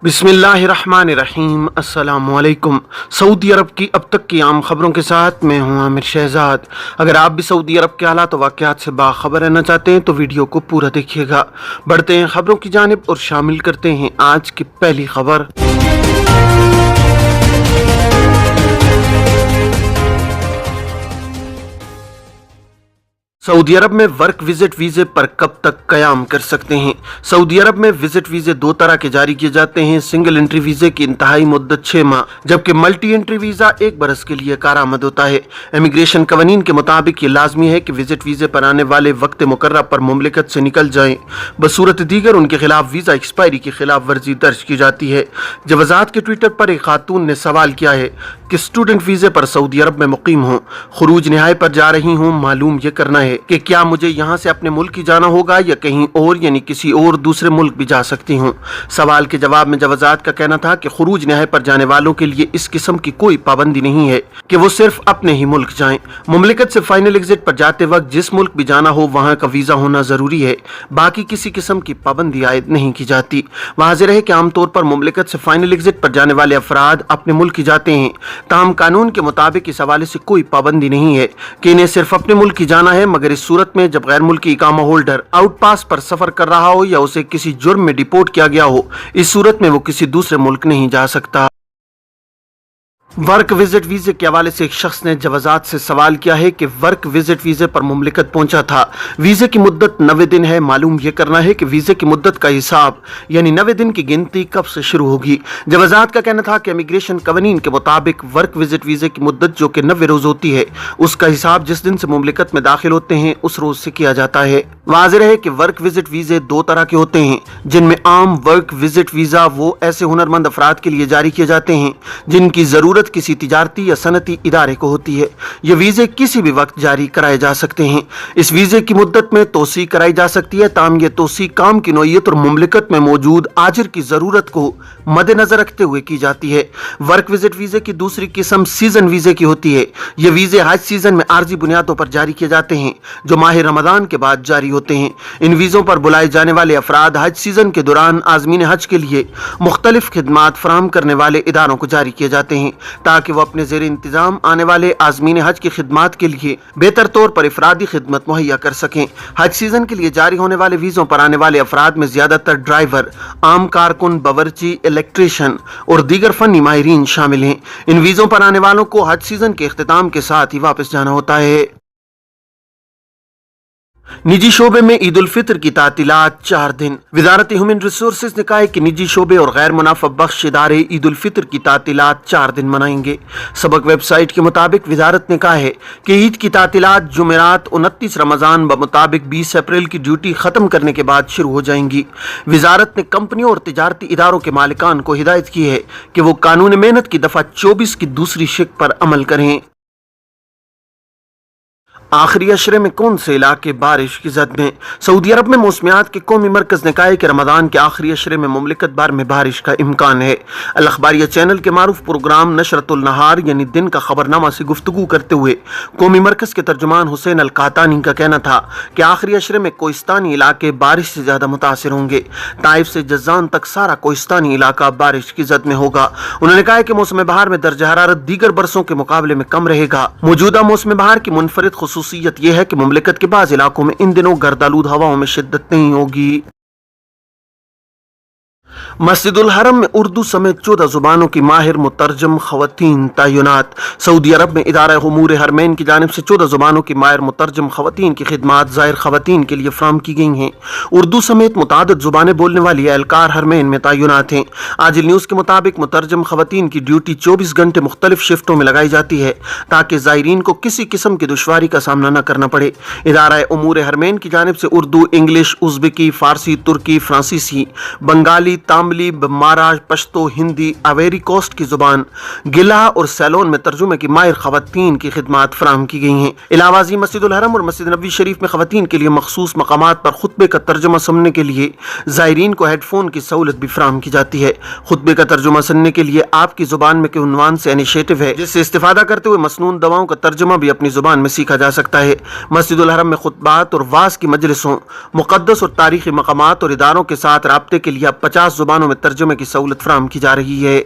बिस्मिल्लाहिर्रहमानिर्रहीम। अस्सलामुअलैकुम। सऊदी अरब की अब तक की आम खबरों के साथ मैं हूं आमिर शहजाद। अगर आप भी सऊदी अरब के हालात और वाक़यात से बाखबर रहना चाहते हैं तो वीडियो को पूरा देखिएगा। बढ़ते हैं खबरों की जानिब और शामिल करते हैं आज की पहली खबर। सऊदी अरब में वर्क विजिट वीज़े पर कब तक कयाम कर सकते हैं। सऊदी अरब में विजिट वीज़े दो तरह के जारी किए जाते हैं। सिंगल एंट्री वीज़े की इंतहाई मुद्दत 6 माह जबकि मल्टी एंट्री वीज़ा 1 बरस के लिए कारआमद होता है। इमिग्रेशन कवानीन के मुताबिक ये लाजमी है कि विजिट वीज़े पर आने वाले वक्त मुकर्रर पर मुमलिकत से निकल जाएं। बसूरत दीगर उनके खिलाफ वीज़ा एक्सपायरी की खिलाफ वर्जी दर्ज की जाती है। जवाजात के ट्विटर पर एक खातून ने सवाल किया है कि स्टूडेंट वीज़े पर सऊदी अरब में मुकीम हूँ, खुरूज नहाय पर जा रही हूँ, मालूम ये करना है कि क्या मुझे यहाँ से अपने मुल्क ही जाना होगा या कहीं और यानी किसी और दूसरे मुल्क भी जा सकती हूँ। सवाल के जवाब में जवाजात का कहना था कि खुरूज नहाय पर जाने वालों के लिए इस किस्म की कोई पाबंदी नहीं है कि वो सिर्फ अपने ही मुल्क जाएं। मुमलिकत से फाइनल एग्जिट पर जाते वक्त जिस मुल्क भी जाना हो वहाँ का वीज़ा होना ज़रूरी है, बाकी किसी किस्म की पाबंदी आयद नहीं की जाती। वाज़ेह है कि आमतौर पर मुमलिकत से फाइनल एग्जिट पर जाने वाले अफराद अपने मुल्क ही जाते हैं। ताहम कानून के मुताबिक इस हवाले से कोई पाबंदी नहीं है कि इन्हें सिर्फ अपने मुल्क ही जाना है, मगर इस सूरत में जब गैर मुल्की इकामा होल्डर आउट पास पर सफर कर रहा हो या उसे किसी जुर्म में डिपोर्ट किया गया हो, इस सूरत में वो किसी दूसरे मुल्क नहीं जा सकता। वर्क विजिट वीज़े के हवाले से एक शख्स ने जवाजात से सवाल किया है कि वर्क विजिट वीज़े पर मुमलिकत पहुंचा था, वीज़े की मुद्दत 90 दिन है, मालूम यह करना है कि वीज़े की मुद्दत का हिसाब यानी 90 दिन की गिनती कब से शुरू होगी। जवाजात का कहना था कि इमिग्रेशन कवानीन के मुताबिक वर्क विजिट वीज़े की मुद्दत जो कि 90 रोज़ होती है, उसका हिसाब जिस दिन से मुमलिकत में दाखिल होते हैं उस रोज़ से किया जाता है। वाज़ेह है कि वर्क विजिट वीज़े दो तरह के होते हैं, जिनमें आम वर्क विजिट वीज़ा वो ऐसे हुनरमंद अफराद के लिए जारी किए जाते हैं जिनकी ज़रूरत किसी तिजारती या सनती इदारे को होती है। ये वीज़े किसी भी वक्त जारी कराए जा सकते हैं। इस वीज़े की मुद्दत में तोसी कराई जा सकती है, ताम ये तोसी काम की नौइयत और मुमलिकत में मौजूद आजिर की ज़रूरत को मद्देनजर रखते हुए की जाती है। वर्क विजिट वीज़े की दूसरी किस्म सीजन वीज़े की होती है। ये वीज़े हज सीजन में आर्जी बुनियादों पर जारी किए जाते हैं जो माह रमज़ान के बाद जारी होते हैं। इन वीज़ों पर बुलाए जाने वाले अफराद हज सीजन के दौरान आज़मीन हज के लिए मुख्तलिफ खिदमात फराहम करने वाले इदारों को जारी किए जाते हैं ताकि वो अपने ज़ेर इंतज़ाम आने वाले आज़मीन हज की खिदमात के लिए बेहतर तौर पर इफरादी खिदमत मुहैया कर सकें। हज सीजन के लिए जारी होने वाले वीज़ों पर आने वाले अफराद में ज़्यादातर ड्राइवर, आम कारकुन, बावर्ची, इलेक्ट्रीशियन और दीगर फनी माहिरीन शामिल हैं। इन वीज़ों पर आने वालों को हज सीजन के इख्तिताम के साथ ही वापस जाना होता है। निजी शोबे में ईद उल फितर की तातीलात 4 दिन। वजारत ह्यूमन रिसोर्सेज ने कहा है कि निजी शोबे और गैर मुनाफा बख्श इदारे ईद उल फितर की तातीलात 4 दिन मनाएंगे। सबक वेबसाइट के मुताबिक वजारत ने कहा है कि ईद की तातीलात जुमेरात 29 रमज़ान मुताबिक 20 अप्रैल की ड्यूटी ख़त्म करने के बाद शुरू हो जाएंगी। वजारत ने कंपनियों और तिजारती इदारों के मालिकान को हिदायत की है कि वो कानून मेहनत की दफ़ा 24 की दूसरी शिक पर अमल करें। आखिरी अशरे में कौन से इलाके बारिश की जद में। सऊदी अरब में मौसमियात के कौमी मरकज़ ने कहा है कि रमज़ान के आखिरी अशरे में मुमलिकत भर में बारिश का इम्कान है। अल अखबारिया चैनल के मारूफ प्रोग्राम नशरतुल नहार यानी दिन का खबरनामा से गुफ्तगू करते हुए कौमी मरकज़ के तर्जुमान हुसैन अल कातानी का कहना था कि आखिरी अशरे में कोहिस्तानी इलाके बारिश से ज़्यादा मुतासिर होंगे। ताइफ से जज़ान तक सारा कोहिस्तानी इलाका बारिश की जद में होगा। उन्होंने कहा कि मौसम बहार में दर्जा हरारत दीगर बरसों के मुकाबले में कम रहेगा। मौजूदा मौसम बहार की मुनफरिद खुसूसियत यह है कि मुमलिकत के बाज़ इलाकों में इन दिनों गर्दालूद हवाओं में शिद्दत नहीं होगी। मस्जिदुल हरम में उर्दू समेत 14 जुबानों की माहिर मुतरजम खवातीन तैनात। सऊदी अरब में इदारा उमूर हरमैन की जानिब से 14 जुबानों की माहिर मुतरजम खवातीन की खिदमात ज़ाहिर खवातीन के लिए फराहम की गई हैं। उर्दू समेत मुतादिद जुबानें बोलने वाली एहलकार हरमैन में तैनात हैं। आजिल न्यूज़ के मुताबिक मुतरजम खवातीन की ड्यूटी 24 घंटे मुख्तलिफ शिफ्टों में लगाई जाती है ताकि ज़ायरीन को किसी किस्म की दुश्वारी का सामना न करना पड़े। इदारा उमूर हरमैन की जानिब से उर्दू, इंग्लिश, उज़्बेकी, फ़ारसी, तुर्की, फ्रांसीसी, बंगाली, तामिली, बमारा, पश्तो, हिंदी, अवेरी कोस्ट की जुबान, गिला और सैलोन में तर्जुमे की माहिर खवातीन की खिदमात फराहम की गई हैं। इलावाजी मस्जिदुल हरम और मस्जिद नबवी शरीफ में खवातीन के लिए मखसूस मकामात पर खुतबे का तर्जुमा सुनने के लिए ज़ायरीन को हेडफोन की सहूलत भी फराहम की जाती है। खुतबे का तर्जुमा सुनने के लिए आपकी जुबान में के उन्वान से इनिशिएटिव है जिससे इस्तिफादा करते हुए मसनून दवाओं का तर्जुमा भी अपनी जुबान में सीखा जा सकता है। मस्जिदुल हरम में खुतबात और वास की मजलिसों, मुक़द्दस और तारीखी मकामात और इदारों के साथ राब्ते के लिए 50 जुबानों में तर्जुमे की सहूलत फराहम की जा रही है।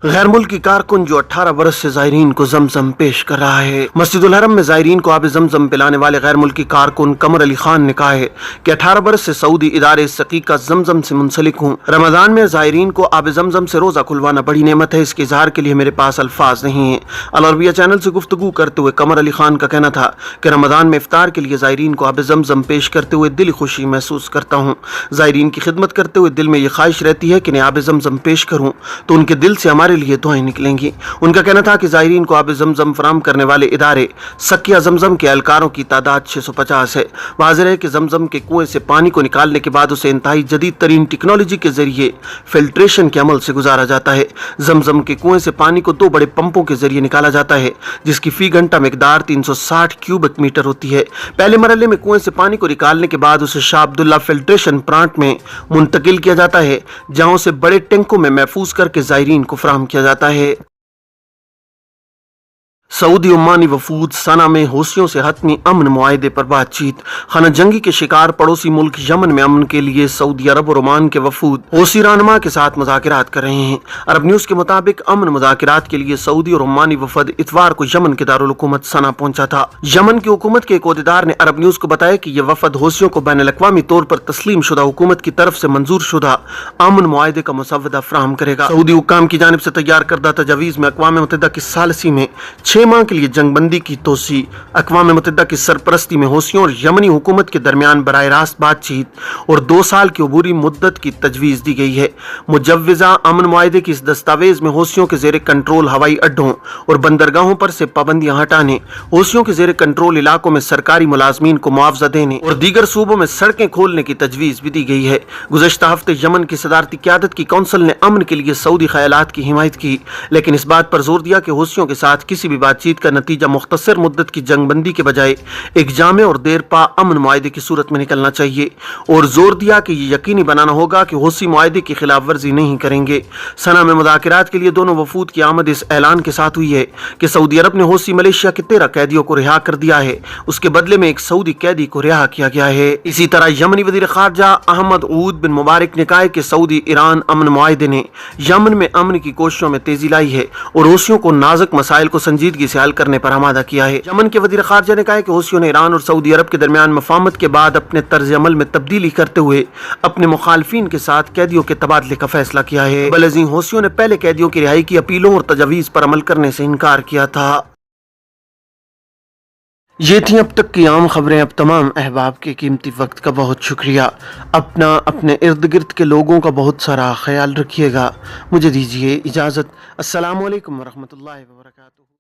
गैर मुल्की कारकुन जो 18 बरस से ज़ायरीन को जमजम पेश कर रहा है। मस्जिदुल हरम में ज़ायरीन को आब जमजम पिलाने वाले गैर मुल्की कारकुन कमर अली खान ने कहा है कि 18 बरस से सऊदी इदारे सकीका जमजम से मुंसलिक हूँ। रमज़ान में ज़ायरीन को आब जमजम से रोज़ा खुलवाना बड़ी नेमत है, इसके इजहार के लिए मेरे पास अल्फाज नहीं है। अल अरबिया चैनल से गुफ्तगू करते हुए कमर अली खान का कहना था कि रमज़ान में इफ्तार के लिए ज़ायरीन को आब जमजम पेश करते हुए दिल खुशी महसूस करता हूँ। ज़ायरीन की खिदमत करते हुए दिल में ये ख्वाहिश रहती है कि मैं आब जमजम पेश करूँ तो उनके दिल से हमारे लिए दुआएं निकलेंगी। उनका कहना था कि ज़ायरीन को आब जमजम फराहम करने वाले इदारे सकिया जमजम के एहलकारों की तादाद 650 है। वाज़ेह है कि जमजम के कुएं से पानी को निकालने के बाद उसे इंतहाई जदीद तरीन टेक्नोलॉजी के जरिए फिल्ट्रेशन के अमल से गुजारा जाता है। जमजम के कुएं से पानी को 2 बड़े पंपों के जरिए निकाला जाता है, जिसकी फी घंटा मिकदार 360 क्यूबिक मीटर होती है। पहले मरहले में कुएं से पानी को निकालने के बाद उसे शाह अब्दुल्ला फिल्ट्रेशन प्लांट में मुंतकिल किया जाता है, जहां उसे बड़े टैंकों में महफूज करके ज़ायरीन को फराहम किया जाता है। सऊदी उम्मानी वफूद सना में हौसियों से हतमी अमन मुआहदे पर बातचीत। खाना जंगी के शिकार पड़ोसी मुल्क यमन में अमन के लिए सऊदी अरब और ओमान के वफूद हौसी रहनुमा के साथ मुज़ाकरात कर रहे हैं। अरब न्यूज़ के मुताबिक अमन मुज़ाकरात के लिए सऊदी और ओमानी वफद इतवार को यमन के दारुल हुकूमत सना पहुंचा था। यमन की हुकूमत के एक ओहदेदार ने अरब न्यूज़ को बताया कि यह वफद हौसियों को बैनुल अक़वामी तौर पर तस्लीम शुदा हुकूमत की तरफ से मंजूर शुदा अमन मुआहदे का मुसव्वदा फराहम करेगा। सऊदी हुक्काम की जानिब से तैयार करदा तजावीज़ में अक़वाम मुत्तहिदा की सालसी में 6 माह के लिए जंगबंदी की तोसी, अक़वाम मुत्तहिदा की सरपरस्ती में हौसियों और यमनी हुकूमत के दरमियान बराह रास्त बातचीत और 2 साल की अबूरी मुद्दत की तजवीज़ दी गई है। मुजव्विज़ा अमन मुआहदे की इस दस्तावेज में हौसियों के ज़ेरे कंट्रोल हवाई अड्डों और बंदरगाहों पर से पाबंदियां हटाने, हौसियों के ज़ेरे कंट्रोल इलाकों में सरकारी मुलाजमीन को मुआवजा देने और दीगर सूबों में सड़कें खोलने की तजवीज़ भी दी गई है। गुज़श्ता हफ्ते यमन की सदारती क़यादत की कौंसिल ने अमन के लिए सऊदी ख़यालात की हिमायत की, लेकिन इस बात पर जोर दिया कि हौसियों के साथ किसी भी बातचीत का नतीजा मुख्तसर मुद्दत की जंगबंदी के बजाय एक जामे और देरपा अमन मुआहदे की सूरत में निकलना चाहिए, और जोर दिया कि ये यकीनी बनाना होगा कि हौसी मुआहदे की खिलाफ वर्जी नहीं करेंगे। सना में मुज़ाकरात के लिए दोनों वफूद की आमद इस ऐलान के साथ हुई है कि सऊदी अरब ने हौसी मलेशिया के 13 कैदियों को रिहा कर दिया है, उसके बदले में एक सऊदी कैदी को रिहा किया गया है। इसी तरह यमनी वज़ीर ख़ारजा अहमद ऊद बिन मुबारक ने कहा कि सऊदी ईरान अमन मुआहदे ने यमन में अमन की कोशिशों में तेजी लाई है और हौसियों को नाजुक मसाइल को संजीदगी से हल करने पर आमादा किया है। यमन के वज़ीर ख़ारजा ने कहा कि हौसियों ने ईरान और सऊदी अरब के दरमियान मफाहमत के बाद अपने तर्ज अमल में तब्दीली करते हुए अपने मुखालफिन के साथ कैदियों के तबादले का फैसला किया है। बलजीं हौसियों ने पहले कैदियों की रिहाई की अपीलों और तजावीज़ पर अमल करने से इनकार किया था। ये थी अब तक की आम खबरें। अब तमाम अहबाब के कीमती वक्त का बहुत शुक्रिया। अपना अपने इर्द गिर्द के लोगों का बहुत सारा ख्याल रखिएगा। मुझे दीजिए इजाज़त। अस्सलामु अलैकुम वरहमतुल्लाहि वबरकातुहू।